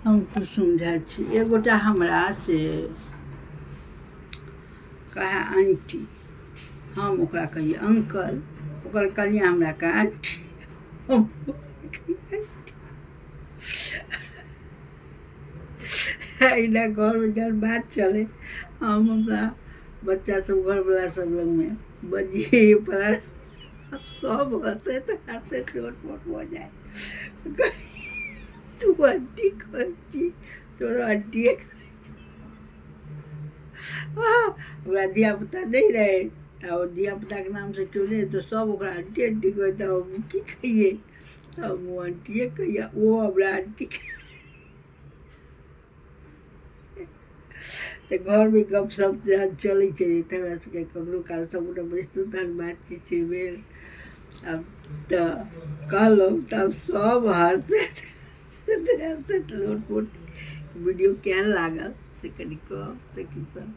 हम कुसुम झा छी। एक गोटा हमरा से कहे आंटी, हम ओकरा कहिए अंकल, ओकर कनिया हमरा कहे आंटी, हम एना घर में जब बात चले, हम अपना बच्चा सब घर वाला सब लोग में बजिए पर सब हंसे लोट हो जाए। तू आंटी कहती, तोरा आंटी ओकरा धिया पुता नहीं रहे, धिया पुता के नाम से क्यों नहीं, तो सब ओकरा आंटी आंटी कहता। हम की कहिए, हम वो आंटी कहिए, वो हमरा आंटी तो घर में गप सप चले हमरा सबके कखनो काल सब बैसतू तहन बातचीत छै भेल। अब तो कहलहुँ तब सब हंसैत लोट पोट। वीडियो केहन लागल से कनि कहब, से की सब।